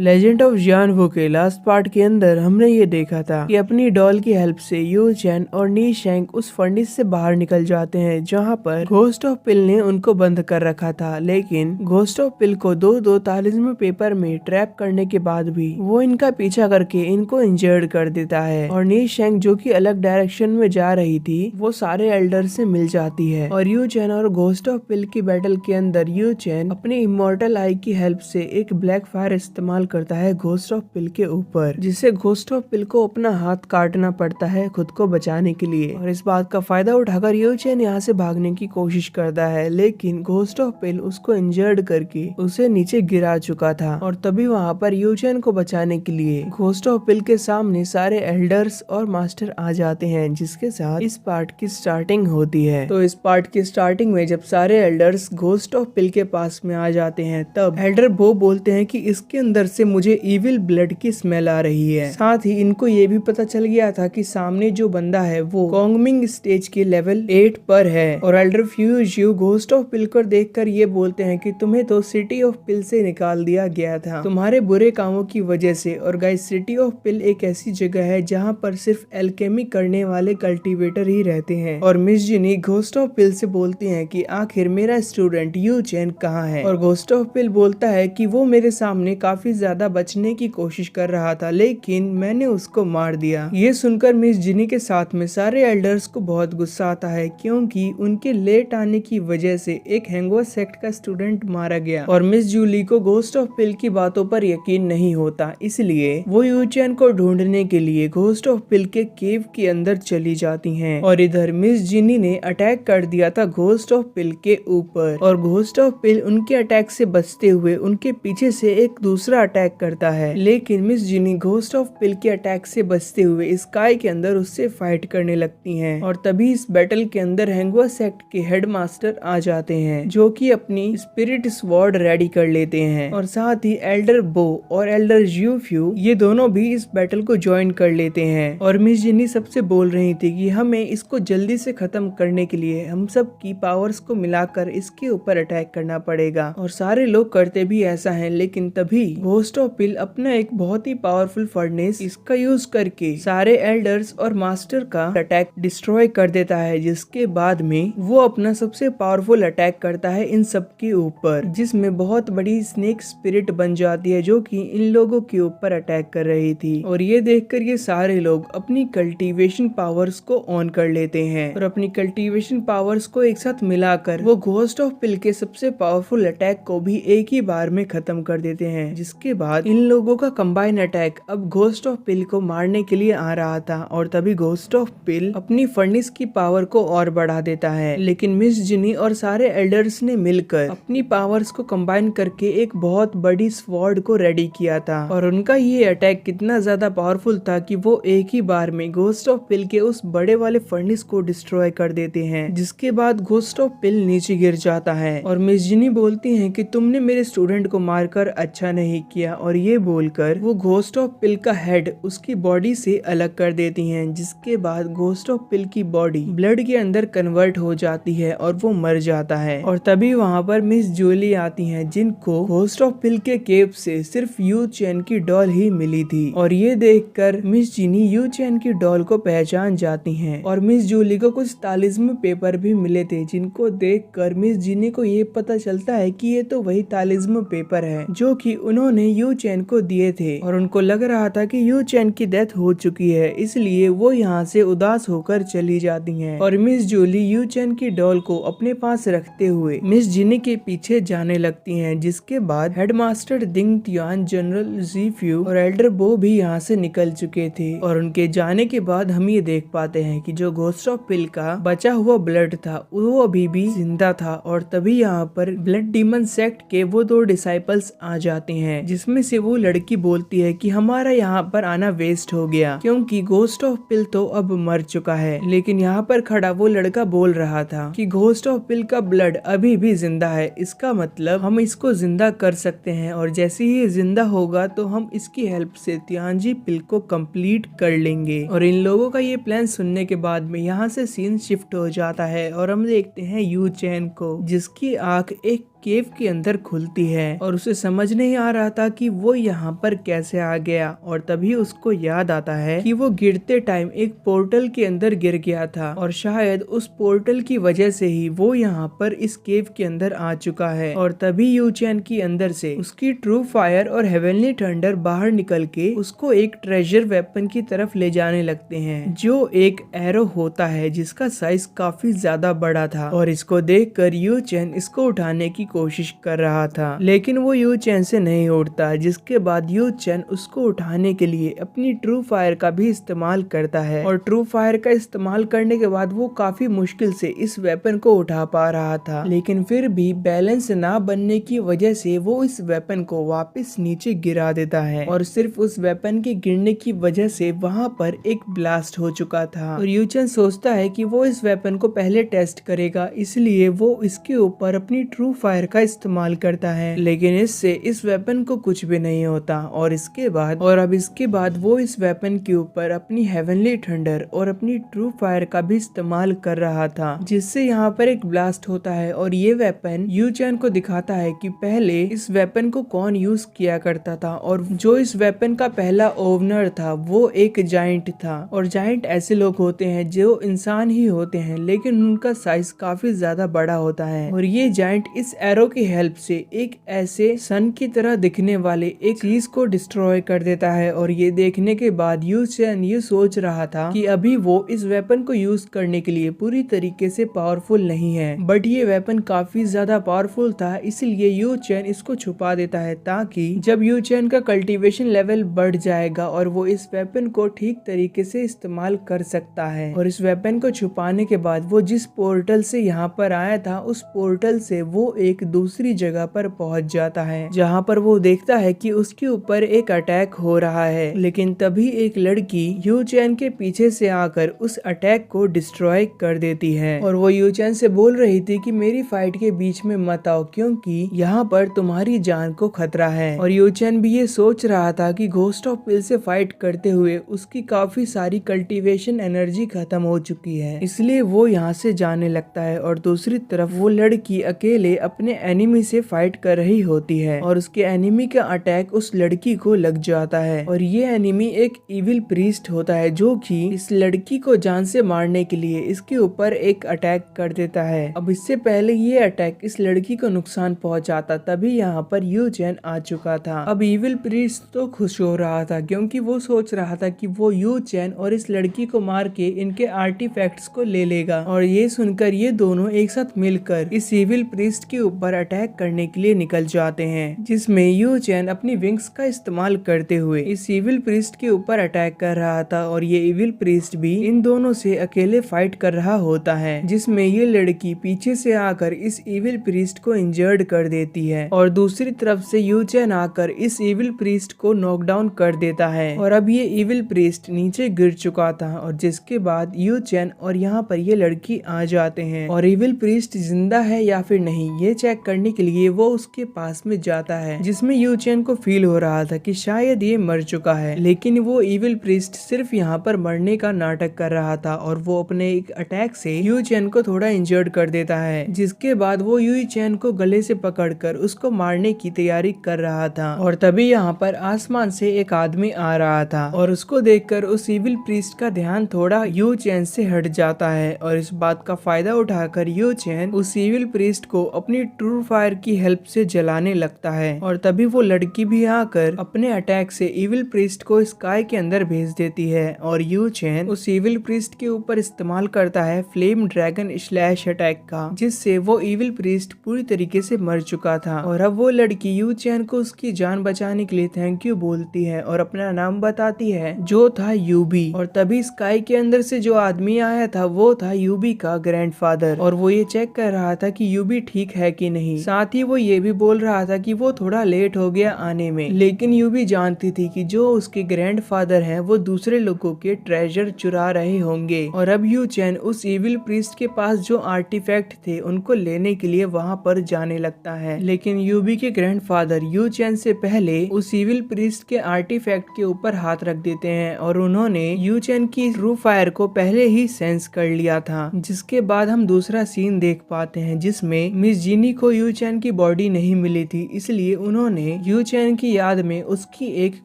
Legend of जियान वू के last part के अंदर हमने ये देखा था कि अपनी डॉल की हेल्प से यू चैन और नी शेंग उस फर्नेस से बाहर निकल जाते हैं जहां पर घोस्ट ऑफ पिल ने उनको बंद कर रखा था। लेकिन घोस्ट ऑफ पिल को दो तालिस्म पेपर में ट्रैप करने के बाद भी वो इनका पीछा करके इनको इंजर्ड कर देता है और नी शेंग जो कि अलग डायरेक्शन में जा रही थी वो सारे एल्डर से मिल जाती है। और यू चैन और घोस्ट ऑफ पिल की बैटल के अंदर यू चैन अपनी इमोर्टल आई की हेल्प से एक ब्लैक फायर इस्तेमाल करता है घोस्ट ऑफ पिल के ऊपर, जिससे घोस्ट ऑफ पिल को अपना हाथ काटना पड़ता है खुद को बचाने के लिए। और इस बात का फायदा उठाकर यू चैन यहाँ से भागने की कोशिश करता है, लेकिन घोस्ट ऑफ पिल उसको इंजर्ड करके उसे नीचे गिरा चुका था। और तभी वहाँ पर यू चैन को बचाने के लिए घोस्ट ऑफ पिल के सामने सारे एल्डर्स और मास्टर आ जाते हैं, जिसके साथ इस पार्ट की स्टार्टिंग होती है। तो इस पार्ट की स्टार्टिंग में जब सारे एल्डर्स घोस्ट ऑफ पिल के पास में आ जाते हैं तब एल्डर बो बोलते हैं कि इसके अंदर से मुझे इविल ब्लड की स्मेल आ रही है। साथ ही इनको ये भी पता चल गया था कि सामने जो बंदा है वो कॉन्गमिंग स्टेज के लेवल 8 पर है। और एल्डर फ्यूज यू घोस्ट ऑफ पिल को देखकर ये बोलते हैं कि तुम्हें तो सिटी ऑफ पिल से निकाल दिया गया था तुम्हारे बुरे कामों की वजह से। और गाइस, सिटी ऑफ पिल एक ऐसी जगह है जहाँ पर सिर्फ एल्केमी करने वाले कल्टीवेटर ही रहते हैं। और मिस जिनी घोस्ट ऑफ पिल से बोलती है कि आखिर मेरा स्टूडेंट यू चैन कहाँ है। और घोस्ट ऑफ पिल बोलता है कि वो मेरे सामने काफी ज्यादा बचने की कोशिश कर रहा था, लेकिन मैंने उसको मार दिया। ये सुनकर मिस जिनी के साथ में सारे एल्डर्स को बहुत गुस्सा आता है, क्योंकि उनके लेट आने की वजह से एक हैंगओवर सेक्ट का स्टूडेंट मारा गया। और मिस जूली को घोस्ट ऑफ पिल की बातों पर यकीन नहीं होता, इसलिए वो यू चैन को ढूंढने के लिए घोस्ट ऑफ पिल के केव के अंदर चली जाती हैं। और इधर मिस जिनी ने अटैक कर दिया था घोस्ट ऑफ पिल के ऊपर, और घोस्ट ऑफ पिल उनके अटैक से बचते हुए उनके पीछे से एक दूसरा अटैक करता है। लेकिन मिस जिनी घोस्ट ऑफ पिल के अटैक से बचते हुए स्काई के अंदर उससे फाइट करने लगती हैं। और तभी इस बैटल के अंदर हैंगओवर सेक्ट के हेडमास्टर आ जाते हैं, जो कि अपनी स्पिरिट स्वॉर्ड रेडी कर लेते हैं। और साथ ही एल्डर बो और एल्डर यूफ्यू ये दोनों भी इस बैटल को ज्वाइन कर लेते हैं। और मिस जिनी सबसे बोल रही थी कि हमें इसको जल्दी से खत्म करने के लिए हम सब की पावर्स को मिलाकर इसके ऊपर अटैक करना पड़ेगा। और सारे लोग करते भी ऐसा है, लेकिन तभी घोस्ट ऑफ पिल अपना एक बहुत ही पावरफुल फर्नेस इसका यूज करके सारे एल्डर्स और मास्टर का अटैक डिस्ट्रॉय कर देता है, जिसके बाद में वो अपना सबसे पावरफुल अटैक करता है इन सब के ऊपर, जिसमें बहुत बड़ी स्नेक स्पिरिट बन जाती है जो कि इन लोगों के ऊपर अटैक कर रही थी। और ये देखकर ये सारे लोग अपनी कल्टीवेशन पावर्स को ऑन कर लेते हैं और अपनी कल्टीवेशन पावर्स को एक साथ मिलाकर वो घोस्ट ऑफ पिल के सबसे पावरफुल अटैक को भी एक ही बार में खत्म कर देते हैं। जिसके बाद इन लोगों का कंबाइन अटैक अब घोस्ट ऑफ पिल को मारने के लिए आ रहा था। और तभी घोस्ट ऑफ पिल अपनी फर्नेस की पावर को और बढ़ा देता है, लेकिन मिस जिनी और सारे एल्डर्स ने मिलकर अपनी पावर्स को कंबाइन करके एक बहुत बड़ी स्वॉर्ड को रेडी किया था। और उनका ये अटैक कितना ज्यादा पावरफुल था कि वो एक ही बार में घोस्ट ऑफ पिल के उस बड़े वाले फर्नेस को डिस्ट्रॉय कर देते हैं, जिसके बाद घोस्ट ऑफ पिल नीचे गिर जाता है। और मिस जिनी बोलती हैं कि तुमने मेरे स्टूडेंट को मारकर अच्छा नहीं किया। और ये बोलकर वो घोस्ट ऑफ पिल का हेड उसकी बॉडी से अलग कर देती हैं, जिसके बाद घोस्ट ऑफ पिल की बॉडी ब्लड के अंदर कन्वर्ट हो जाती है और वो मर जाता है। और तभी वहाँ पर मिस जूली आती हैं, जिनको घोस्ट ऑफ पिल के केव से सिर्फ यू चैन की डॉल ही मिली थी। और ये देखकर मिस जिनी यू चैन की डॉल को पहचान जाती हैं। और मिस जूली को कुछ तालिस्म पेपर भी मिले थे, जिनको देखकर मिस जिनी को ये पता चलता है कि ये तो वही तालिस्म पेपर है जो कि उन्होंने यू चैन को दिए थे। और उनको लग रहा था कि यू चैन की डेथ हो चुकी है, इसलिए वो यहाँ से उदास होकर चली जाती हैं। और मिस जूली यू चैन की डॉल को अपने पास रखते हुए मिस जिनी के पीछे जाने लगती हैं, जिसके बाद हेडमास्टर दिंग तियान, जनरल जीफ्यू और एल्डर बो भी यहाँ से निकल चुके थे। और उनके जाने के बाद हम ये देख पाते हैं कि जो घोस्ट ऑफ पिल का बचा हुआ ब्लड था वो अभी भी जिंदा था। और तभी यहाँ पर ब्लड डीमन सेक्ट के वो 2 डिसाइपल्स आ जाते हैं, जिसमें से वो लड़की बोलती है कि हमारा यहाँ पर आना वेस्ट हो गया, क्योंकि घोस्ट ऑफ पिल तो अब मर चुका है। लेकिन यहाँ पर खड़ा वो लड़का बोल रहा था कि घोस्ट ऑफ पिल का ब्लड अभी भी जिंदा है, इसका मतलब हम इसको जिंदा कर सकते हैं। और जैसे ही जिंदा होगा तो हम इसकी हेल्प से तियांजी पिल को कंप्लीट कर लेंगे। और इन लोगों का ये प्लान सुनने के बाद में यहाँ से सीन शिफ्ट हो जाता है और हम देखते हैं यू चैन को, जिसकी आंख एक केव के अंदर खुलती है और उसे समझ नहीं आ रहा था कि वो यहाँ पर कैसे आ गया। और तभी उसको याद आता है कि वो गिरते टाइम एक पोर्टल के अंदर गिर गया था और शायद उस पोर्टल की वजह से ही वो यहाँ पर इस केव के अंदर आ चुका है। और तभी यू चैन की अंदर से उसकी ट्रू फायर और हेवनली थंडर बाहर निकल के उसको एक ट्रेजर वेपन की तरफ ले जाने लगते हैं, जो एक एरो होता है जिसका साइज काफी ज्यादा बड़ा था। और इसको देखकर यू चैन इसको उठाने की कोशिश कर रहा था, लेकिन वो यू चैन से नहीं उठता। जिसके बाद यू चैन उसको उठाने के लिए अपनी ट्रू फायर का भी इस्तेमाल करता है और ट्रू फायर का इस्तेमाल करने के बाद वो काफी मुश्किल से इस वेपन को उठा पा रहा था, लेकिन फिर भी बैलेंस ना बनने की वजह से वो इस वेपन को वापस नीचे गिरा देता है। और सिर्फ उस वेपन के गिरने की वजह से वहाँ पर एक ब्लास्ट हो चुका था और यू चैन सोचता है कि वो इस वेपन को पहले टेस्ट करेगा, इसलिए वो इसके ऊपर अपनी ट्रू फायर का इस्तेमाल करता है। लेकिन इससे इस वेपन को कुछ भी नहीं होता। और इसके बाद वो इस वेपन के ऊपर अपनी हेवनली थंडर और अपनी ट्रू फायर का भी इस्तेमाल कर रहा था, जिससे यहाँ पर एक ब्लास्ट होता है। और ये वेपन यू चैन को दिखाता है कि पहले इस वेपन को कौन यूज किया करता था, और जो इस वेपन का पहला ओनर था वो एक जायंट था। और जायंट ऐसे लोग होते हैं जो इंसान ही होते हैं, लेकिन उनका साइज काफी ज्यादा बड़ा होता है। और ये जायंट इस एरो की हेल्प से एक ऐसे सन की तरह दिखने वाले एक चीज को डिस्ट्रॉय कर देता है। और ये देखने के बाद यू चैन ये सोच रहा था कि अभी वो इस वेपन को यूज करने के लिए पूरी तरीके से पावरफुल नहीं है, बट ये वेपन काफी ज्यादा पावरफुल था, इसलिए यू चैन इसको छुपा देता है ताकि जब यू चैन का कल्टीवेशन लेवल बढ़ जाएगा और वो इस वेपन को ठीक तरीके से इस्तेमाल कर सकता है। और इस वेपन को छुपाने के बाद वो जिस पोर्टल से यहाँ पर आया था उस पोर्टल से वो एक दूसरी जगह पर पहुंच जाता है, जहाँ पर वो देखता है कि उसके ऊपर एक अटैक हो रहा है। लेकिन तभी एक लड़की यू चैन के पीछे से आकर उस अटैक को डिस्ट्रॉय कर देती है और वो यू चैन से बोल रही थी कि मेरी फाइट के बीच में मत आओ, क्योंकि यहाँ पर तुम्हारी जान को खतरा है। और यू चैन भी ये सोच रहा था कि घोस्ट ऑफ पिल से फाइट करते हुए उसकी काफी सारी कल्टीवेशन एनर्जी खत्म हो चुकी है, इसलिए वो यहाँ से जाने लगता है। और दूसरी तरफ वो लड़की अकेले अपने एनिमी से फाइट कर रही होती है और उसके एनिमी का अटैक उस लड़की को लग जाता है। और ये एनिमी एक इविल प्रीस्ट होता है जो कि इस लड़की को जान से मारने के लिए इसके ऊपर एक अटैक कर देता है। अब इससे पहले ये अटैक इस लड़की को नुकसान पहुंचाता, तभी यहाँ पर यू चैन आ चुका था। अब इविल प्रीस्ट तो खुश हो रहा था क्योंकि वो सोच रहा था कि वो यू चैन और इस लड़की को मार के इनके आर्टिफैक्ट्स को ले लेगा। और ये सुनकर ये दोनों एक साथ मिलकर इस इविल प्रीस्ट के ऊपर अटैक करने के लिए निकल जाते हैं, जिसमें यू चैन अपनी विंग्स का इस्तेमाल करते हुए इस इविल प्रीस्ट के ऊपर अटैक कर रहा था। और ये इविल प्रीस्ट भी इन दोनों से अकेले फाइट कर रहा होता है, जिसमें ये लड़की पीछे से आकर इस इविल प्रीस्ट को इंजर्ड कर देती है और दूसरी तरफ से यू चैन आकर इस इविल प्रीस्ट को नॉकडाउन कर देता है। और अब ये इविल प्रीस्ट नीचे गिर चुका था और जिसके बाद यू चैन और यहाँ पर ये लड़की आ जाते हैं और इविल प्रीस्ट जिंदा है या फिर नहीं ये चेक करने के लिए वो उसके पास में जाता है, जिसमें यू चैन को फील हो रहा था कि शायद ये मर चुका है। लेकिन वो इविल प्रीस्ट सिर्फ यहाँ पर मरने का नाटक कर रहा था और वो अपने एक अटैक से यू चैन को थोड़ा इंजर्ड कर देता है, जिसके बाद वो यू चैन को गले से पकड़कर उसको मारने की तैयारी कर रहा था। और तभी यहाँ पर आसमान से एक आदमी आ रहा था और उसको देखकर उस इविल प्रीस्ट का ध्यान थोड़ा यू चैन से हट जाता है और इस बात का फायदा उठाकर यू चैन उस इविल प्रीस्ट को अपनी ट्रू फायर की हेल्प से जलाने लगता है। और तभी वो लड़की भी आकर अपने अटैक से इविल प्रीस्ट को स्काई के अंदर भेज देती है और यू चैन उस इविल प्रीस्ट के ऊपर इस्तेमाल करता है फ्लेम ड्रैगन स्लैश अटैक का, जिससे वो इविल प्रीस्ट पूरी तरीके से मर चुका था। और अब वो लड़की यू चैन को उसकी जान बचाने के लिए थैंक यू बोलती है और अपना नाम बताती है जो था यूबी। और तभी स्काई के अंदर से जो आदमी आया था वो था यूबी का ग्रैंडफादर और वो ये चेक कर रहा था कि यूबी ठीक है कि नहीं। साथ ही वो ये भी बोल रहा था कि वो थोड़ा लेट हो गया आने में, लेकिन यूबी जानती थी कि जो उसके ग्रैंडफादर हैं वो दूसरे लोगों के ट्रेजर चुरा रहे होंगे। और अब यू चैन उस इविल प्रीस्ट के पास जो आर्टिफैक्ट थे उनको लेने के लिए वहाँ पर जाने लगता है, लेकिन यूबी के ग्रैंडफादर यू चैन से पहले उस इविल प्रीस्ट के आर्टिफैक्ट के ऊपर हाथ रख देते हैं और उन्होंने यू चैन की ट्रू फायर को पहले ही सेंस कर लिया था। जिसके बाद हम दूसरा सीन देख पाते हैं जिसमें मिस जीनी को यू चैन की बॉडी नहीं मिली थी, इसलिए उन्होंने यू चैन की याद में उसकी एक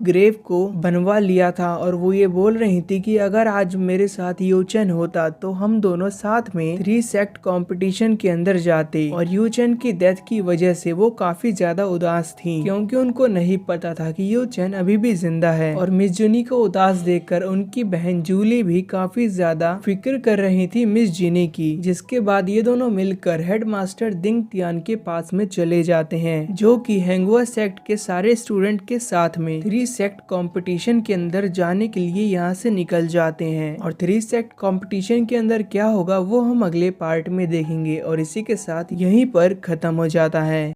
ग्रेव को बनवा लिया था। और वो ये बोल रही थी कि अगर आज मेरे साथ यू चैन होता तो हम दोनों साथ में 3 सेक्ट कंपटीशन के अंदर जाते। और यू चैन की डेथ की वजह से वो काफी ज्यादा उदास थी, क्योंकि उनको नहीं पता था कि यू चैन अभी भी जिंदा है। और मिस जुनी को उदास देखकर उनकी बहन जूली भी काफी ज्यादा फिक्र कर रही थी मिस जिनी की। जिसके बाद ये दोनों मिलकर हेडमास्टर दिंग तियान के पास में चले जाते हैं, जो कि हेंगुआ सेक्ट के सारे स्टूडेंट के साथ में 3 सेक्ट कंपटीशन के अंदर जाने के लिए यहाँ से निकल जाते हैं। और 3 सेक्ट कंपटीशन के अंदर क्या होगा वो हम अगले पार्ट में देखेंगे। और इसी के साथ यहीं पर खत्म हो जाता है।